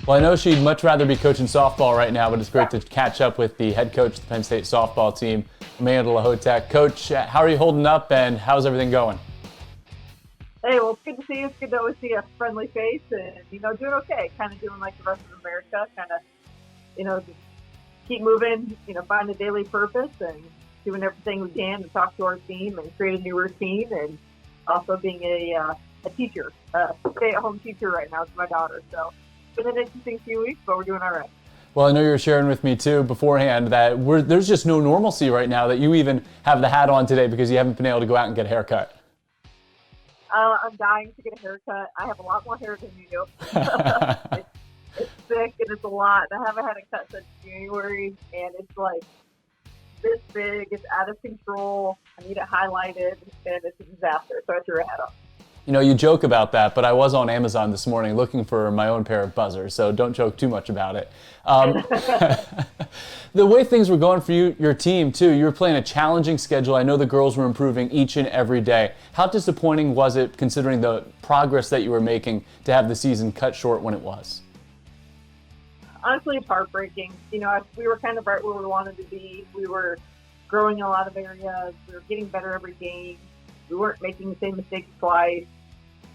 Well, I know she'd much rather be coaching softball right now, but it's great to catch up with the head coach of the Penn State softball team, Amanda Lehotak. Coach, how are you holding up and how's everything going? Hey, well, it's good to see you. It's good to always see a friendly face and, doing okay. Kind of doing like the rest of America, kind of, just keep moving, find a daily purpose and doing everything we can to talk to our team and create a new routine, and also being a teacher, a stay-at-home teacher right now to my daughter. So it's been an interesting few weeks, but we're doing all right. Well, I know you were sharing with me too beforehand that there's just no normalcy right now, that you even have the hat on today because you haven't been able to go out and get a haircut. I'm dying to get a haircut. I have a lot more hair than you do. It's thick and it's a lot. I haven't had a cut since January, and it's like this big. It's out of control. I need it highlighted, and it's a disaster. So I threw a hat on. You joke about that, but I was on Amazon this morning looking for my own pair of buzzers, so don't joke too much about it. The way things were going for you, your team too, you were playing a challenging schedule. I know the girls were improving each and every day. How disappointing was it, considering the progress that you were making, to have the season cut short when it was? Honestly, it's heartbreaking. We were kind of right where we wanted to be. We were growing in a lot of areas. We were getting better every game. We weren't making the same mistakes twice.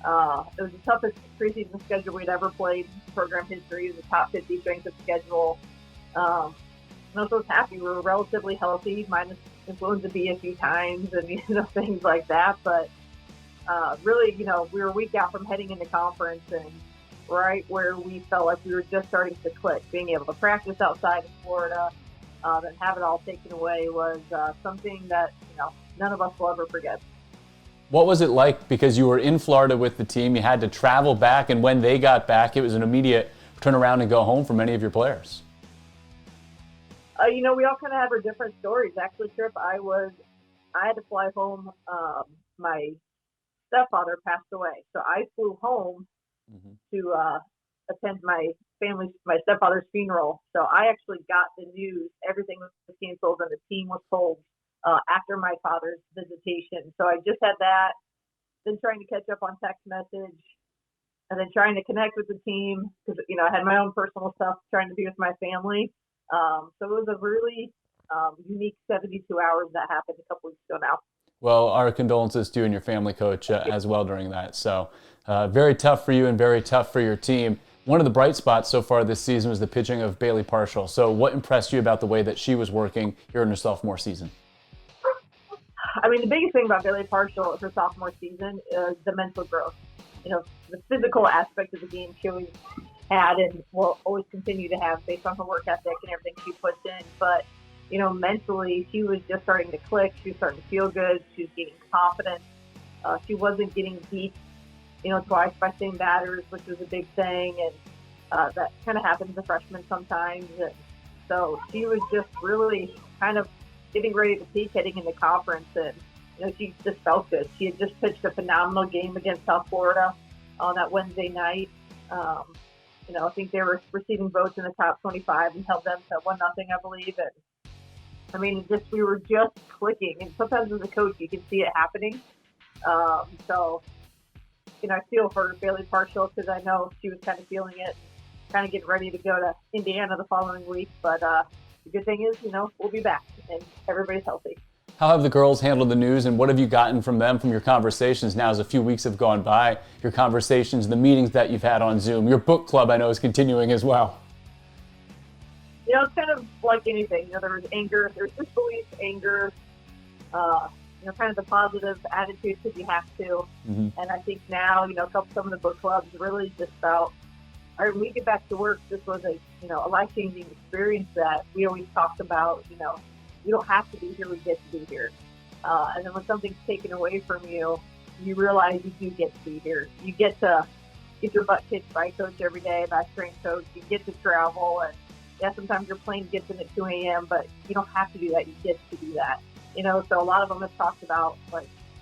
It was the toughest preseason schedule we'd ever played in program history. It was a top 50 strength of schedule. I was happy. We were relatively healthy, minus influenza B a few times and, things like that. But really, we were a week out from heading into conference, and right where we felt like we were just starting to click. Being able to practice outside in Florida and have it all taken away was something that, none of us will ever forget. What was it like? Because you were in Florida with the team, you had to travel back, and when they got back, it was an immediate turn around and go home for many of your players. We all kind of have our different stories. Actually, Tripp, I had to fly home. My stepfather passed away, so I flew home to attend my stepfather's funeral. So I actually got the news. Everything was canceled, and the team was told after my father's visitation. So I just had that, then trying to catch up on text message, and then trying to connect with the team because, I had my own personal stuff trying to be with my family. So it was a really unique 72 hours that happened a couple weeks ago now. Well, our condolences to you and your family, Coach, as well during that. So very tough for you and very tough for your team. One of the bright spots so far this season was the pitching of Bailey Partial. So what impressed you about the way that she was working here in her sophomore season? The biggest thing about Bailey Partial her sophomore season is the mental growth. The physical aspect of the game she always had and will always continue to have based on her work ethic and everything she puts in. But, mentally, she was just starting to click. She was starting to feel good. She was gaining confidence. She wasn't getting beat, twice by same batters, which was a big thing. And that kind of happens to freshmen sometimes. And so she was just really kind of getting ready to peak heading into conference, and she just felt good. She had just pitched a phenomenal game against South Florida on that Wednesday night. I think they were receiving votes in the top 25 and held them to 1-0, I believe. And we were just clicking. And sometimes as a coach, you can see it happening. So I feel for Bailey Partial because I know she was kind of feeling it, kind of getting ready to go to Indiana the following week. But the good thing is, we'll be back and everybody's healthy. How have the girls handled the news, and what have you gotten from them from your conversations now as a few weeks have gone by, your conversations, the meetings that you've had on Zoom? Your book club, I know, is continuing as well. It's kind of like anything. There was anger, there's disbelief, anger, kind of the positive attitude because you have to. And I think now, some of the book clubs really just felt, all right, when we get back to work, this was a life-changing experience that we always talked about. You don't have to be here, we get to be here. And then when something's taken away from you, you realize you do get to be here. You get to get your butt kicked by a coach every day, by a strength coach. You get to travel, and sometimes your plane gets in at 2 a.m., but you don't have to do that. You get to do that. So a lot of them have talked about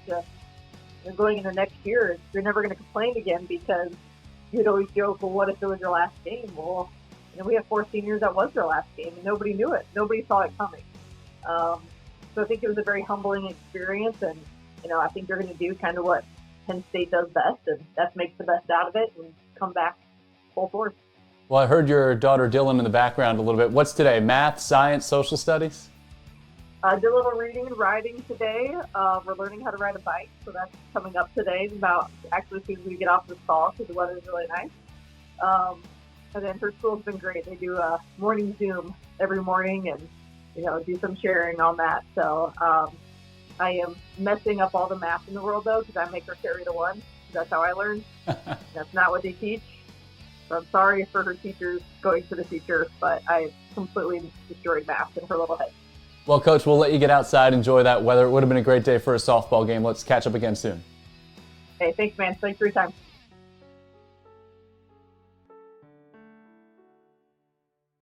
just going into next year, you're never going to complain again because you'd always joke, well, what if it was your last game? Well, we have 4 seniors that was their last game, and nobody knew it. Nobody saw it coming. So I think it was a very humbling experience, and I think they're going to do kind of what Penn State does best, and that's make the best out of it and come back full force. Well, I heard your daughter Dylan in the background a little bit. What's today? Math, science, social studies? Did a little reading and writing today. We're learning how to ride a bike, so that's coming up today. About actually as soon as we get off this call, because the weather's really nice. And then her school's been great. They do a morning Zoom every morning, and do some sharing on that. So I am messing up all the math in the world though, because I make her carry the one. That's how I learn. That's not what they teach. So I'm sorry for her teachers going to the future, but I completely destroyed math in her little head. Well, Coach, we'll let you get outside, enjoy that weather. It would have been a great day for a softball game. Let's catch up again soon. Hey, thanks, man. Thanks for your time.